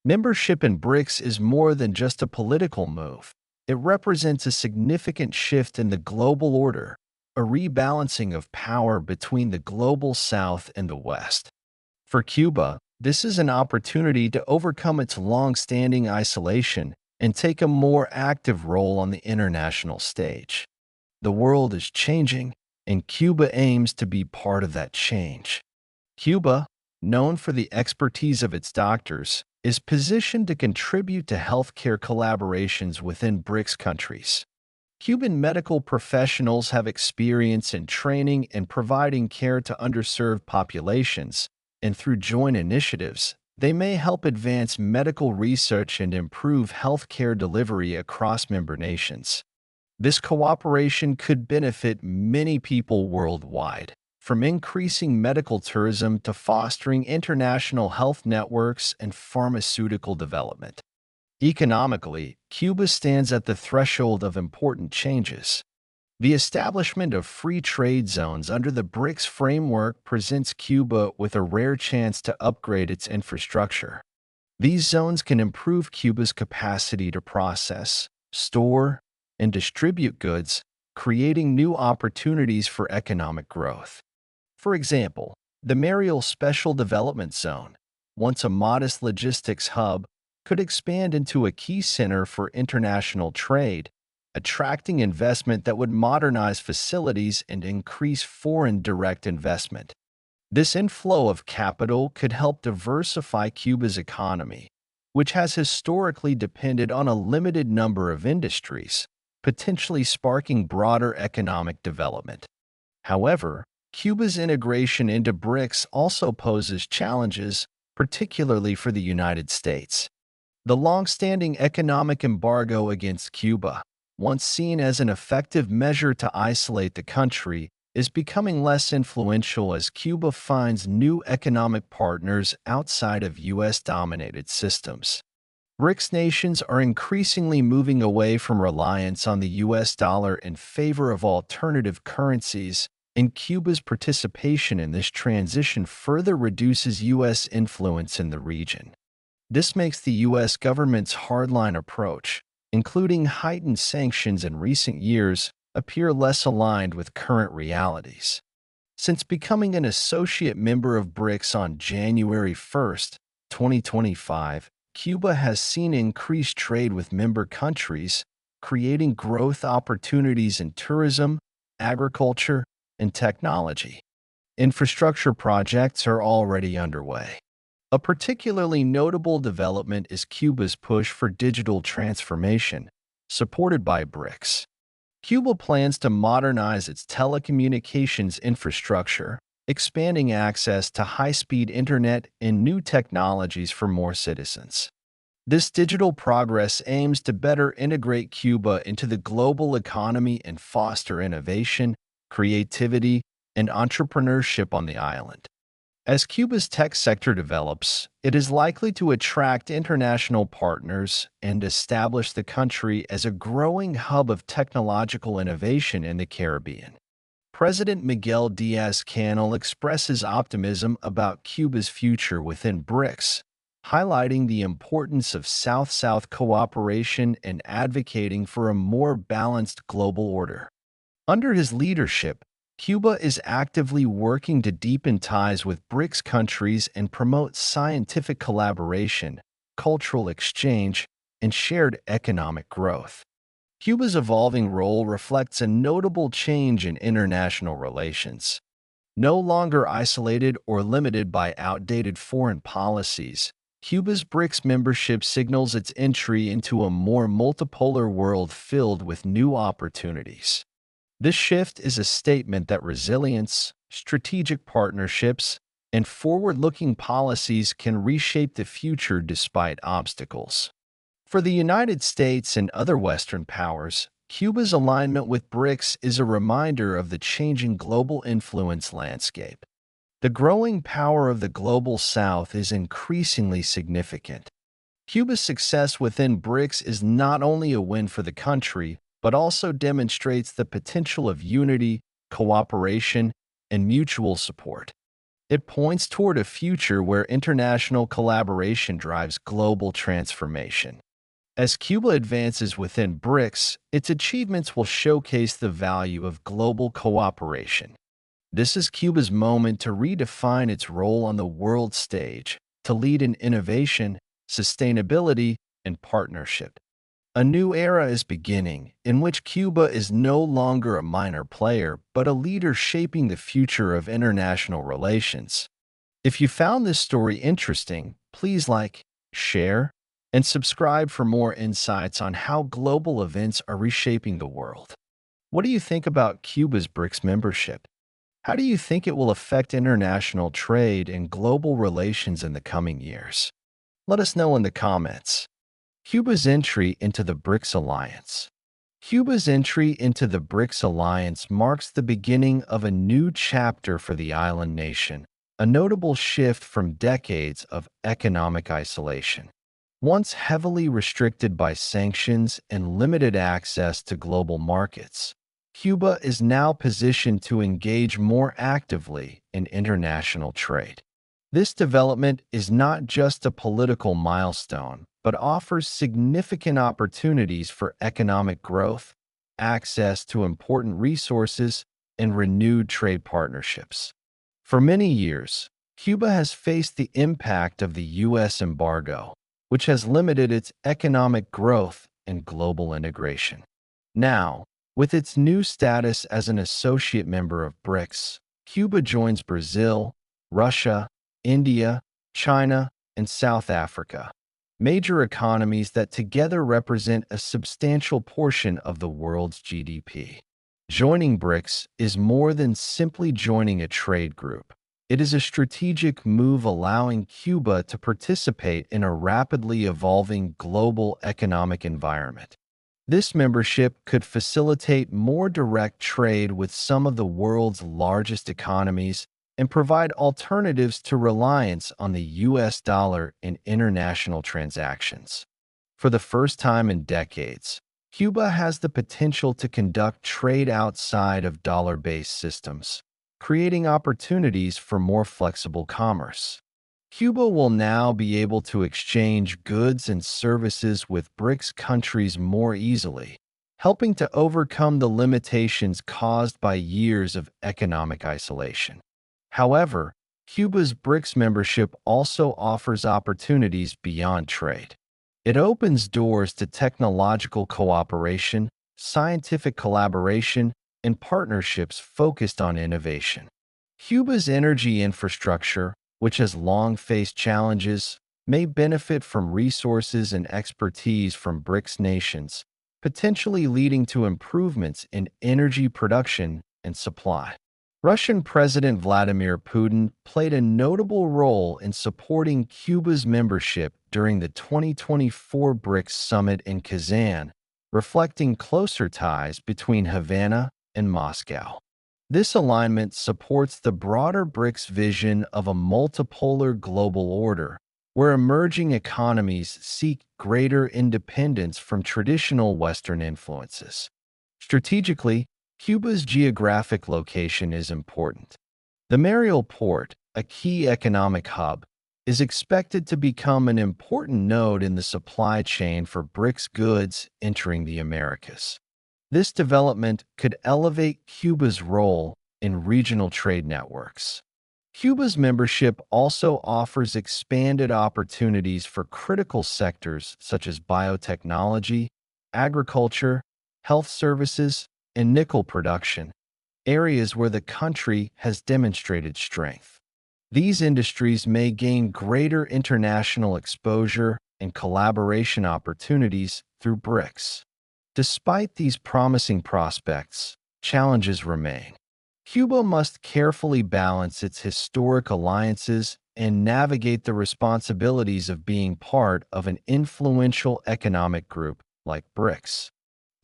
Membership in BRICS is more than just a political move. It represents a significant shift in the global order, a rebalancing of power between the global South and the West. For Cuba, this is an opportunity to overcome its long-standing isolation and take a more active role on the international stage. The world is changing, and Cuba aims to be part of that change. Cuba, known for the expertise of its doctors, is positioned to contribute to healthcare collaborations within BRICS countries. Cuban medical professionals have experience in training and providing care to underserved populations, and through joint initiatives, they may help advance medical research and improve healthcare delivery across member nations. This cooperation could benefit many people worldwide, from increasing medical tourism to fostering international health networks and pharmaceutical development. Economically, Cuba stands at the threshold of important changes. The establishment of free trade zones under the BRICS framework presents Cuba with a rare chance to upgrade its infrastructure. These zones can improve Cuba's capacity to process, store, and distribute goods, creating new opportunities for economic growth. For example, the Mariel Special Development Zone, once a modest logistics hub, could expand into a key center for international trade, attracting investment that would modernize facilities and increase foreign direct investment. This inflow of capital could help diversify Cuba's economy, which has historically depended on a limited number of industries, potentially sparking broader economic development. However, Cuba's integration into BRICS also poses challenges, particularly for the United States. The long-standing economic embargo against Cuba, once seen as an effective measure to isolate the country, is becoming less influential as Cuba finds new economic partners outside of U.S.-dominated systems. BRICS nations are increasingly moving away from reliance on the U.S. dollar in favor of alternative currencies, and Cuba's participation in this transition further reduces U.S. influence in the region. This makes the U.S. government's hardline approach, including heightened sanctions in recent years, appear less aligned with current realities. Since becoming an associate member of BRICS on January 1, 2025, Cuba has seen increased trade with member countries, creating growth opportunities in tourism, agriculture, and technology. Infrastructure projects are already underway. A particularly notable development is Cuba's push for digital transformation, supported by BRICS. Cuba plans to modernize its telecommunications infrastructure, expanding access to high-speed internet and new technologies for more citizens. This digital progress aims to better integrate Cuba into the global economy and foster innovation, creativity, and entrepreneurship on the island. As Cuba's tech sector develops, it is likely to attract international partners and establish the country as a growing hub of technological innovation in the Caribbean. President Miguel Diaz-Canel expresses optimism about Cuba's future within BRICS, highlighting the importance of South-South cooperation and advocating for a more balanced global order. Under his leadership, Cuba is actively working to deepen ties with BRICS countries and promote scientific collaboration, cultural exchange, and shared economic growth. Cuba's evolving role reflects a notable change in international relations. No longer isolated or limited by outdated foreign policies, Cuba's BRICS membership signals its entry into a more multipolar world filled with new opportunities. This shift is a statement that resilience, strategic partnerships, and forward-looking policies can reshape the future despite obstacles. For the United States and other Western powers, Cuba's alignment with BRICS is a reminder of the changing global influence landscape. The growing power of the Global South is increasingly significant. Cuba's success within BRICS is not only a win for the country, but also demonstrates the potential of unity, cooperation, and mutual support. It points toward a future where international collaboration drives global transformation. As Cuba advances within BRICS, its achievements will showcase the value of global cooperation. This is Cuba's moment to redefine its role on the world stage, to lead in innovation, sustainability, and partnership. A new era is beginning, in which Cuba is no longer a minor player, but a leader shaping the future of international relations. If you found this story interesting, please like, share, and subscribe for more insights on how global events are reshaping the world. What do you think about Cuba's BRICS membership? How do you think it will affect international trade and global relations in the coming years? Let us know in the comments. Cuba's entry into the BRICS alliance. Cuba's entry into the BRICS alliance marks the beginning of a new chapter for the island nation, a notable shift from decades of economic isolation. Once heavily restricted by sanctions and limited access to global markets, Cuba is now positioned to engage more actively in international trade. This development is not just a political milestone, but offers significant opportunities for economic growth, access to important resources, and renewed trade partnerships. For many years, Cuba has faced the impact of the U.S. embargo, which has limited its economic growth and global integration. Now, with its new status as an associate member of BRICS, Cuba joins Brazil, Russia, India, China, and South Africa, major economies that together represent a substantial portion of the world's GDP. Joining BRICS is more than simply joining a trade group. It is a strategic move allowing Cuba to participate in a rapidly evolving global economic environment. This membership could facilitate more direct trade with some of the world's largest economies and provide alternatives to reliance on the US dollar in international transactions. For the first time in decades, Cuba has the potential to conduct trade outside of dollar-based systems, creating opportunities for more flexible commerce. Cuba will now be able to exchange goods and services with BRICS countries more easily, helping to overcome the limitations caused by years of economic isolation. However, Cuba's BRICS membership also offers opportunities beyond trade. It opens doors to technological cooperation, scientific collaboration, and partnerships focused on innovation. Cuba's energy infrastructure, which has long faced challenges, may benefit from resources and expertise from BRICS nations, potentially leading to improvements in energy production and supply. Russian President Vladimir Putin played a notable role in supporting Cuba's membership during the 2024 BRICS summit in Kazan, reflecting closer ties between Havana and Moscow. This alignment supports the broader BRICS vision of a multipolar global order, where emerging economies seek greater independence from traditional Western influences. Strategically, Cuba's geographic location is important. The Mariel Port, a key economic hub, is expected to become an important node in the supply chain for BRICS goods entering the Americas. This development could elevate Cuba's role in regional trade networks. Cuba's membership also offers expanded opportunities for critical sectors such as biotechnology, agriculture, health services, and nickel production, areas where the country has demonstrated strength. These industries may gain greater international exposure and collaboration opportunities through BRICS. Despite these promising prospects, challenges remain. Cuba must carefully balance its historic alliances and navigate the responsibilities of being part of an influential economic group like BRICS.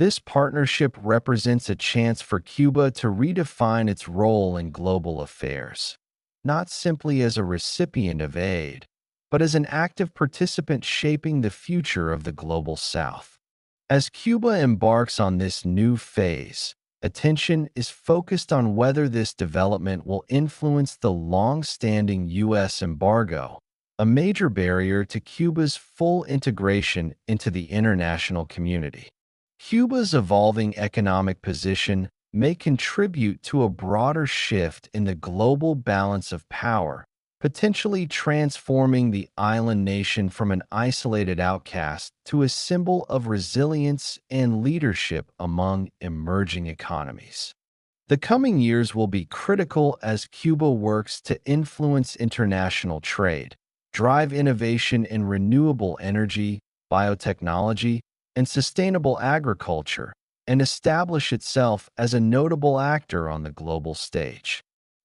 This partnership represents a chance for Cuba to redefine its role in global affairs, not simply as a recipient of aid, but as an active participant shaping the future of the global South. As Cuba embarks on this new phase, Attention is focused on whether this development will influence the long-standing U.S. embargo, a major barrier to Cuba's full integration into the international community. Cuba's evolving economic position may contribute to a broader shift in the global balance of power, potentially transforming the island nation from an isolated outcast to a symbol of resilience and leadership among emerging economies. The coming years will be critical as Cuba works to influence international trade, drive innovation in renewable energy, biotechnology, and sustainable agriculture, and establish itself as a notable actor on the global stage.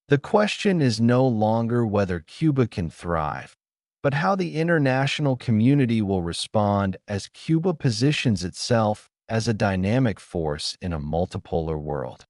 The question is no longer whether Cuba can thrive, but how the international community will respond as Cuba positions itself as a dynamic force in a multipolar world.